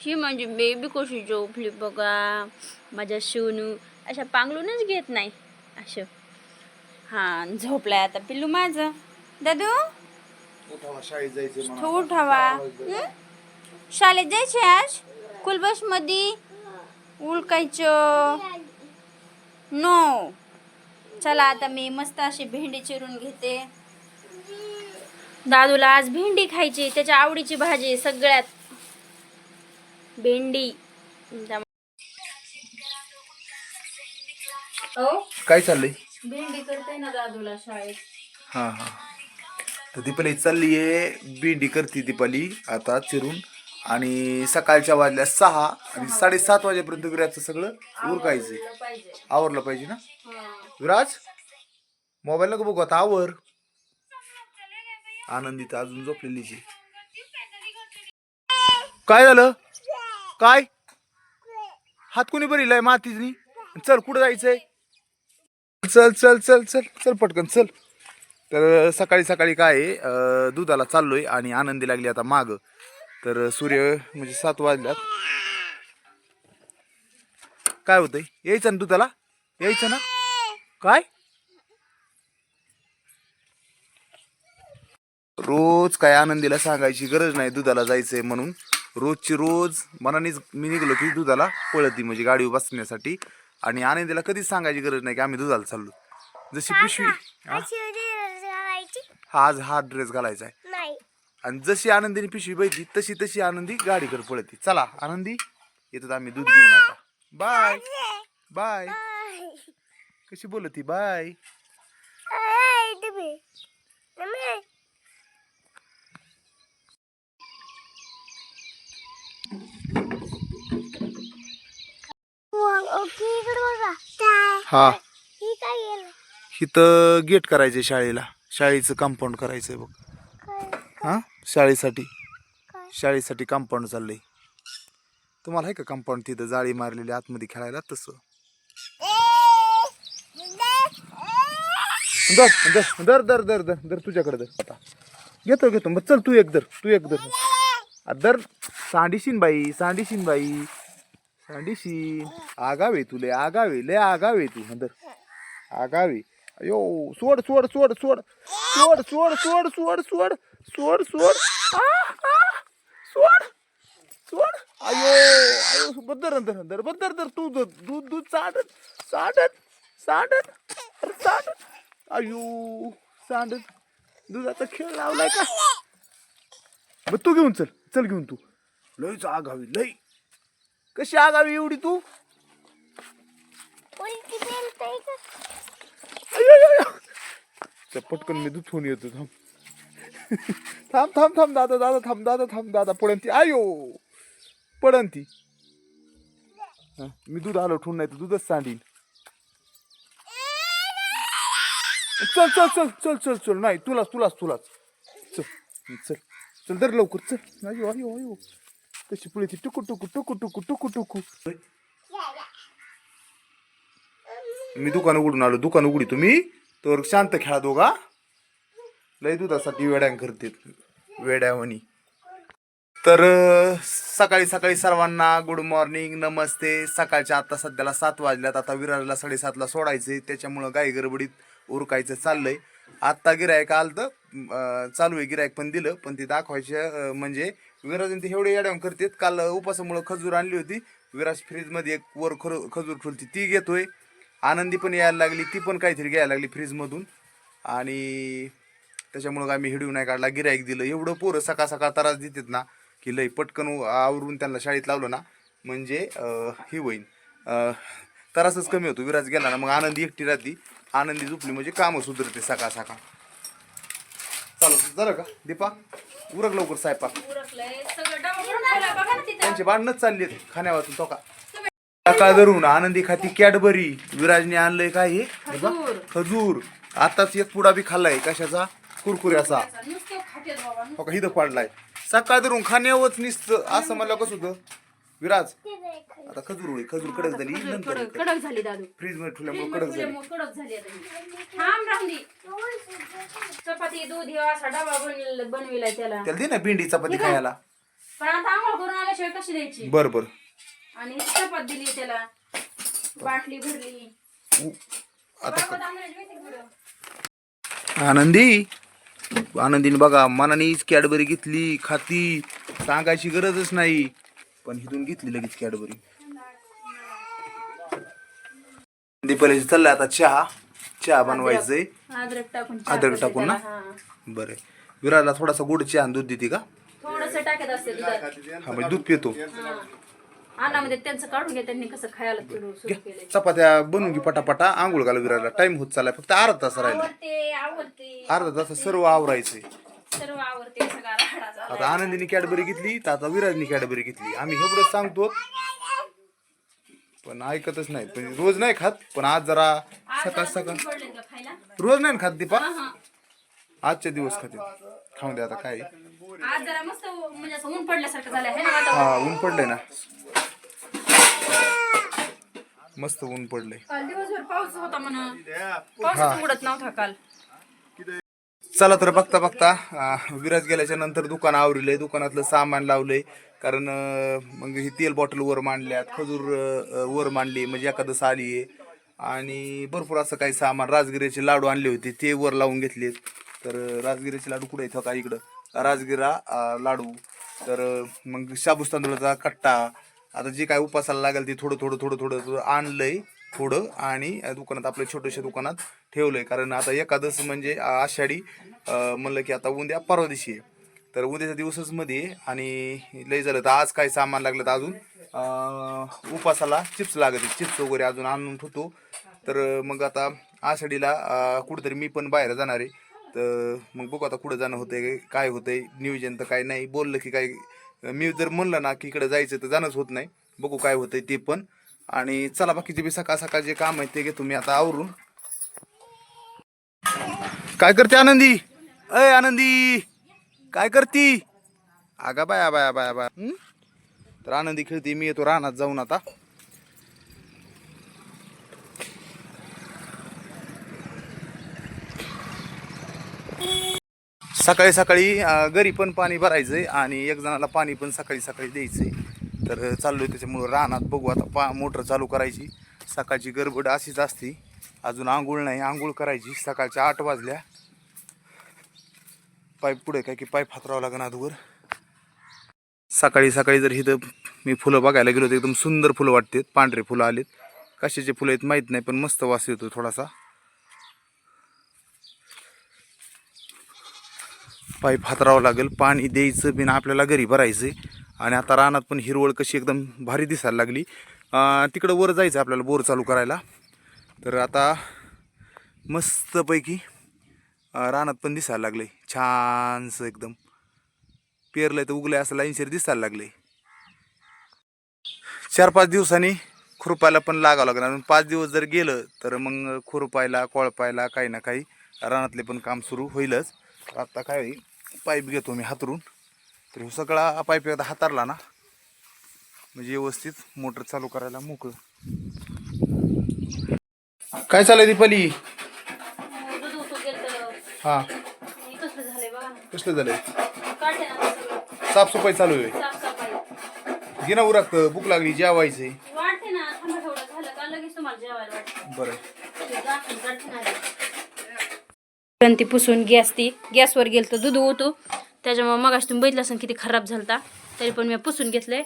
ही म्हणजे बेबी कशी झोपली बघा. माझ्या सोनू अशा पांगलूनच घेत नाही असं. हा झोपलाय आता पिल्लू माझं. दादू उठावा शाळेत जायचं तू उठावा. शाळेत जायचे आज स्कूल बस मध्ये उलकायचं नो. चला आता मी मस्त अशी भेंडी चिरून घेते. दादूला आज भेंडी खायची, त्याच्या आवडीची भाजी सगळ्यात भेंडी. काय चाललंय? भेंडी करते ना दादूला शाळेत. हा हा. तर दीपाली चाललीये भेंडी करते दीपाली आता चिरून. आणि सकाळच्या वाजल्या 6 आणि 7:30 वाजेपर्यंत विराजचं सगळं उरकायचंय. आवरलं पाहिजे ना विराज. मोबाईल नको बघू आता, आवर. आनंदी तर अजून झोपलेलीच आहे. काय झालं? काय हात कोणी भरीलाय मातीनी? चल कुठं जायचंय? चल चल चल चल चल पटकन चल. तर सकाळी सकाळी काय दुधाला चाललोय आणि आनंदी लागली आता माग. तर सूर्य म्हणजे 7 वाजल्यात. काय होतंय? यायचं ना दुधाला, यायचं ना? काय रोज काय आनंदीला सांगायची गरज नाही दुधाला जायचंय म्हणून. रोजची रोज मनानेच मी निघलो की दुधाला पळती म्हणजे गाडीवर बसण्यासाठी. आणि आनंदीला कधीच सांगायची गरज नाही की आम्ही दुधाला चाललो. जशी पिशवी आज हा ड्रेस घालायचा आहे. आणि जशी आनंदीने पिशवी बैठली तशी तशी आनंदी गाडीकडे पळती. चला आनंदी येतात आम्ही दूध घेऊन आता. Bye bye. कशी बोलती बाय. हा इथं गेट करायचंय शाळेला. शाळेचं कंपाऊंड करायचंय बघ. हा शाळेसाठी कंपाऊंड चाललंय. तुम्हाला आहे का कंपाऊंड तिथं जाळी मारलेली आतमध्ये खेळायला तसं? दर दर दर दर दर दर तुझ्याकडे दर आता. घेतो घेतो मग चल तू एक दर दर. सांडीशीन बाई सांडीशीन. आगावे तुले आगावे लय आगावे तू दर आगावे. अयो सोड सोड सोड सोड सोड सोड सोड सोड सोड सोड सोड सोड सोड. अयो अयो बदर दर दर बदर दर तू दूध दूध साडत साडत साडत साडत. अयो सांडत दुधाचा खेळ लावलाय का? मग तू घेऊन चल चल घेऊन तू. लयच आगावी लय. कशी आगावी एवढी तू? पटकन मी दूध फोन येतो. थांब थांब थांब थांब दादा दादा थांब दादा थांब दादा पडन ती. आयो पडन ती. मी दूध आलो ठेवून नाही तर दूधच सांडीन. चल चल चल चल चल चल. नाही तुलाच तुलाच तुलाच. चल चल चल दर लवकर चल. अयो अयो अयो कशी पुढे टुकू टुकू टुकू टुकू टुकू टुकू. मी दुकान उघडून आलो. दुकान उघडी तुम्ही तर शांत खेळा दोघा. लय दुधासाठी वेड्यां करते वेड्यावणी. तर सकाळी सकाळी सर्वांना गुड मॉर्निंग नमस्ते. सकाळच्या आता सध्याला 7 वाजल्यात. आता विराजला 7:30ला सोडायचंय त्याच्यामुळं गाई गडबडीत उरकायचं चाललंय. आत्ता गिरायक आलं तर चालू आहे गिरायक पण दिलं. पण ते दाखवायचे म्हणजे विराजन ते एवढे येड्यावून करतात. काल उपासामुळं खजूर आणली होती. विराज फ्रीजमध्ये एक वर खजूर ठेवली ती घेतोय. आनंदी पण यायला लागली ती पण काहीतरी घ्यायला लागली फ्रीजमधून. आणि त्याच्यामुळं आम्ही हिडीव नाही काढला. गिरायक दिलं. एवढं पोरं सकाळ सकाळ त्रास देतात ना की लय पटकन आवरून त्यांना शाळेत लावलं ना म्हणजे ही होईल त्रासच कमी होतो. विराज गेला ना मग आनंदी एकटी राहती. आनंदी झोपली म्हणजे कामं सुधरते सकाळ सकाळ. चालू झालं का दीपा? उरक लवकर स्वयंपाक. त्यांचे भांडणच चालले खाण्यावाचून तो का. सकाळ धरून आनंदी खाती कॅडबरी. विराजने आणलंय काय हे खजूर. आताच एक पुडा बी खाल्लाय कशाचा कुरकुऱ्याचा. हो का इथं पाडलाय. सकाळ धरून खाण्यावरच निसतं असं मला कसं होतं विराज. आता खजूर होईल. खजूर कडक झाली नंतर कडक झाली दादू. फ्रीज मध्ये ठेवल्यामुळे कडक झाली. थांब राहून चपाती दूध असा डबा बनविलाय त्याला. दे ना भेंडी चपाती खायला. पण आता आंघोळ करून आल्याशिवाय कशी द्यायची. बर बर. आणि चपात दिली त्याला, बाटली भरली. आनंदी आनंदीने बघा मनानेच कॅडबरी घेतली, खाती, सांगायची गरजच नाही, पण इथून घेतली लगेच कॅडबरी. दीपाली चाललाय आता चहा बनवायचंय. अद्रक टाकून ना. बरं. विराला थोडासा गोड चहा आणि दूध देते का? थोडंसं टाकत असते दुधात. हा म्हणजे दूध पितो. अन्नामध्ये त्यांचं काढून घ्या, त्यांनी कसं खायला सुरू केलंय. चपात्या बनवून घे पटापटा, आंघोळ घाला विराला. टाइम होत चाललाय, फक्त अर्धा तास राहिला. आवडते अर्धा तास सर्व आवरायचंय. सर्व आवडते. सगळा राडा झाला. आता आनंदीने कॅडबरी घेतली तर आता विराजनी कॅडबरी घेतली. आम्ही एवढंच सांगतो पण ऐकतच नाही. पण रोज नाही खात, पण आज जरा सकाळ रोज नाही खात दीपा. आजचे दिवस खाते. खाऊन दे आता काय. आज जरा मस्त म्हणजे असं ऊन पडल्यासारखं झालंय है ना. हा ऊन पडलंय ना, मस्त ऊन पडलंय. काल दिवसभर पाऊस होता म्हणा, पाऊस उघडत नव्हता काल. चला तर बघता बघता विराज गेल्याच्या नंतर दुकान आवरलंय, दुकानातलं सामान लावलंय. कारण मग ही तेल बॉटल वर मांडल्यात, खजूर वर मांडली म्हणजे एखादं आली आहे. आणि भरपूर असं काही सामान, राजगिऱ्याचे लाडू आणले होते ते वर लावून घेतलेत. तर राजगिऱ्याचे लाडू कुठे येतात का इकडं, राजगिरा लाडू. तर मग शाबूस तांदूळाचा कट्टा, आता जे काय उपासाला लागेल ते थोडं थोडं थोडं थोडं आणलंय थोडं. आणि दुकानात आपल्या छोट्याशा दुकानात ठेवलंय. कारण आता एकादश म्हणजे आषाढी म्हणलं की आता उद्या परवा दिवशी आहे. तर उद्याच्या दिवसच मध्ये आणि लय झालं तर आज काय सामान लागलं तर अजून उपासाला चिप्स लागत, चिप्स वगैरे अजून आणून ठेवतो. तर मग आता आषाढीला कुठेतरी मी पण बाहेर जाणार आहे. तर मग बघू आता कुठं जाणं होतंय, काय होतंय नियोजन. तर काय नाही बोललं की काय, मी जर म्हणलं ना की इकडे जायचं तर जाणंच होत नाही. बघू काय होतंय ते पण. आणि चला बाकीचे बी सकाळ सकाळ जे काम आहे ते घेतो मी आता आवरून. काय करते आनंदी? अय आनंदी काय करती? आगा बाया बाया बाया बाया. तर आनंदी खेळते, मी येतो रानात जाऊन आता. सकाळी सकाळी घरी पण पाणी भरायचंय आणि एक जणाला पाणी पण सकाळी सकाळी द्यायचंय. तर चाललोय त्याच्यामुळं रानात. बघू आता मोटर चालू करायची. सकाळची गडबड अशीच असती. अजून आंघोळ नाही, आंघोळ करायची. सकाळच्या 8 वाजल्या. पाईप पुढे काय की पाईप हातरावं लागेल अगोदर. सकाळी सकाळी जर इथं मी फुलं बघायला गेलो तर एकदम सुंदर फुलं वाटतात. पांढरे फुलं आलेत, कशाचे फुलं आहेत माहीत नाही, पण मस्त वास येतो थोडासा. पाईप हातरावं लागेल, पाणी द्यायचं बिन आपल्याला घरी भरायचं. आणि आता रानात पण हिरवळ कशी एकदम भारी दिसायला लागली. तिकडं वर जायचं आपल्याला बोर चालू करायला. तर आता मस्तपैकी रानात पण दिसायला लागले छानसं एकदम. पेरलंय तर उगलंय असं लाईनशीर दिसायला लागले. 4-5 दिवसांनी खुरपायला पण लागावं लागणार. 5 दिवस जर गेलं तर मग खुरपायला कोळपायला काही ना काही रानातले पण काम सुरू होईलच. आता काय पाईप घेतो मी हातरून. तर सगळा पाईप एकदा हातारला ना म्हणजे व्यवस्थित मोटर चालू करायला मोकळं. काय चाललंय दीपाली? हा कसलं झालंय? साफसफाई चालू आहे. घे ना उरक, भूक लागली, जेवायचे. बरं. ती पुसून गॅसवर गेलं तर दूध होतो. त्याच्यामुळे मगाशी तुम्ही बघितलं असं किती खराब झालता, तरी पण मी पुसून घेतलंय.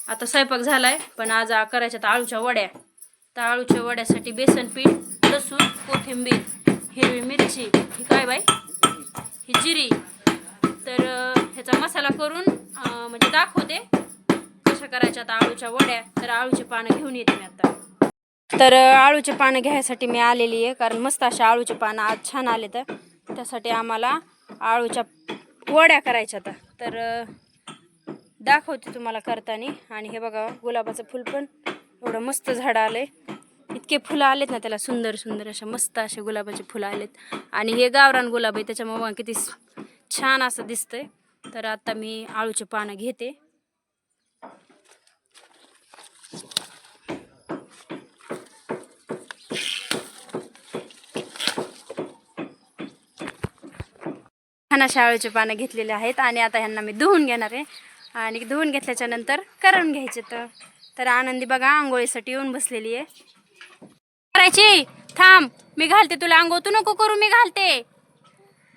आता स्वयंपाक झालाय, पण आज करायच्या आळूच्या वड्या. तर आळूच्या वड्यासाठी बेसन पीठ, लसूण, कोथिंबीर, हिरवी मिरची, ही काय बाई ही जिरी. तर ह्याचा मसाला करून म्हणजे दाखवते कशा करायच्या आता आळूच्या वड्या. तर आळूचे पानं घेऊन येते मी आता. तर आळूचे पानं घ्यायसाठी मी आलेली आहे, कारण मस्त अशा आळूचे पानं आज छान आले. तर त्यासाठी आम्हाला आळूच्या वड्या करायच्या आता. तर दाखवते तुम्हाला करताना. आणि हे बघा गुलाबाचं फुल पण एवढं मस्त झाडं आलंय. इतके फुलं आलेत ना त्याला, सुंदर सुंदर अशा मस्त असे गुलाबाचे फुलं आलेत. आणि हे गावरान गुलाब आहे, त्याच्यामुळे किती छान असं दिसतंय. तर आता मी आळूचे पानं घेते. छान अशा आळूचे पानं घेतलेले आहेत आणि आता ह्यांना मी धुवून घेणार आहे. आणि धुवून घेतल्याच्या नंतर करून घ्यायचे. तर आनंदी बघा आंघोळीसाठी येऊन बसलेली आहे. करायची थांब मी घालते तुला आंघोळ, तू नको करू मी घालते.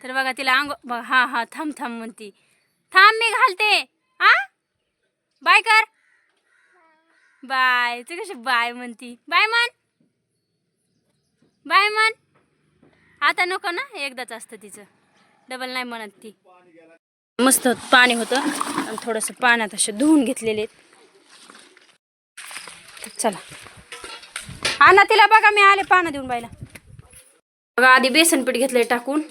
तर बघा तिला आंघोळ, हा हा थांब थांब म्हणती, थांब मी घालते. आ बाय कर, बाय. तू कशी बाय म्हणती, बाय म्हण, बाय म्हण. आता नको ना, एकदाच असतं तिचं, डबल नाही म्हणत ती. मस्त पाणी होतं आणि थोडंसं पाण्यात असे धुवून घेतलेले. चला आणा तिला, बघा मी आले पानं देऊन बायला. बघा आधी बेसन पीठ घेतलंय टाकून,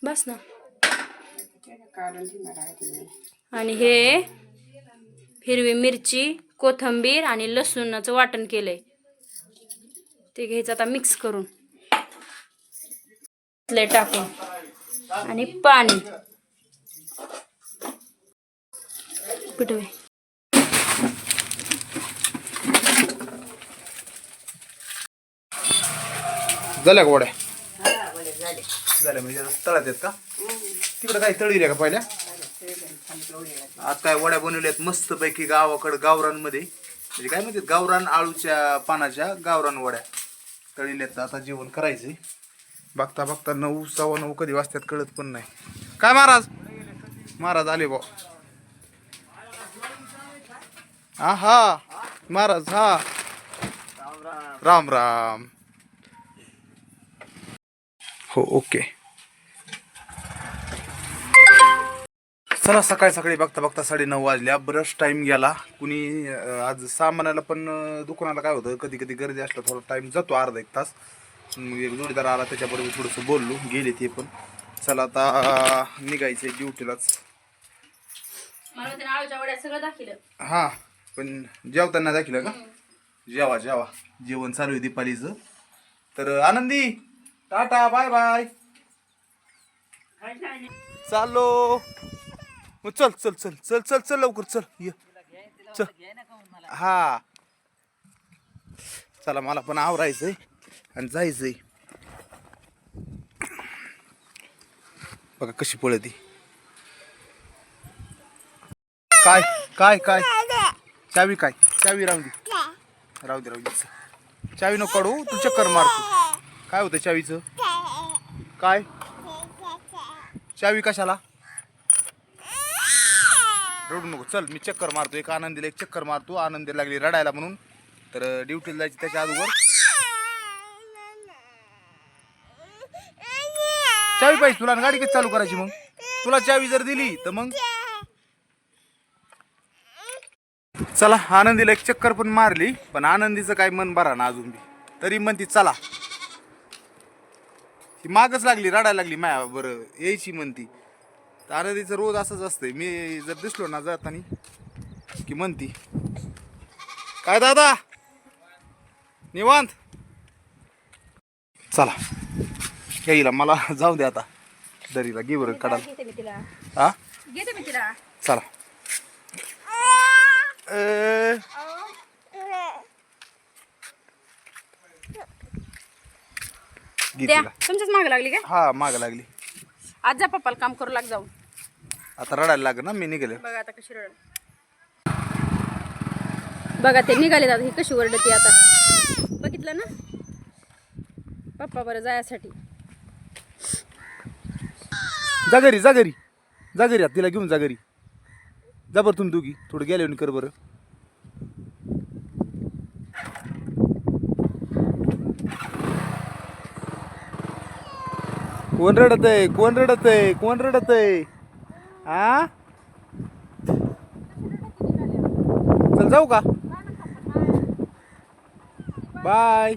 बस ना. आणि हे हिरवी मिरची, कोथिंबीर आणि लसूणाचं वाटण केलंय, ते घ्यायचं आता मिक्स करून टाकून. आणि पाणी पिठवे. झाल्या का वड्या? झाल्या म्हणजे तळात आहेत का? तिकडे काय तळील्या का पहिल्या? आज काय वड्या बनवल्यात मस्त पैकी गावाकडे गावरांमध्ये, म्हणजे काय म्हणतात गावरान आळूच्या पानाच्या गावरान वड्या तळील्यात. आता जेवण करायचंय. बघता बघता 9 सव्वा 9 कधी वाजतात कळत पण नाही. काय महाराज? महाराज आले बा. हा महाराज, हा राम राम. हो ओके. चला सकाळी सकाळी बघता बघता 9:30 वाजल्या. बरंच टाइम गेला. कुणी आज सामानाला पण दुकानाला काय होतं, कधी कधी गर्दी असलं थोडा टाइम जातो, अर्धा एक तास. मग एक जोडीदार आला, त्याच्याबरोबर थोडंसं बोललो, गेले ते पण. चला आता निघायचंय ड्युटीलाच. हा पण जेवताना दाखिलं का? जेवा जेवा, जेवण चालू आहे दीपालीचं. तर आनंदी टाटा बाय बाय. चाललो मग, चल चल चल चल चल चल लवकर चल ये चल. हा चला, मला पण आवरायचंय आणि जायचंय. बघा कशी पळती. काय काय काय चावी, काय चावी? राहू दे राहू दे राहू दे. चावी नको काढू, तू चक्कर मारतो. काय होतं चावीचं? काय चावी कशाला? रडू नको, चल मी चक्कर मारतो. एक आनंदीला एक चक्कर मारतो. आनंदी लागली रडायला म्हणून, तर ड्युटीला जायची त्याच्या अगोदर. चावी पाहिजे तुला, गाडी कशी चालू करायची मग? तुला चावी जर दिली तर मग चला. आनंदीला एक चक्कर पण मारली, पण आनंदीचं काय मन भरा ना अजून बी, तरी म्हणती चला. ती मागच लागली, रडायला लागली माया बरं यायची म्हणती. तर आनंदीचं रोज असंच असतंय, मी जर दिसलो ना जाताना की म्हणती काय दादा निवांत. चला यायला मला जाऊ दे आता, दरीला घे बरं काढायला. हा चला. तुमच्याच माग लागली का? हा माग लागली. आज जा पप्पाला काम करू लाग जाऊन. आता रडायला लागेल ना, मी निघाले. बघा आता कशी रड, बघा ते निघाले दादा, ही कशी ओरडते आता. बघितलं ना पप्पा बरं जायसाठी. जा घरी जा घरी जा घरी, तिला घेऊन जा घरी. जा बरं तुम्ही दोघी थोडं गेले कर बरं. कोण रडत आहे? कोण रडत आहे? कोण रडत आहे? हा चल जाऊ का? बाय.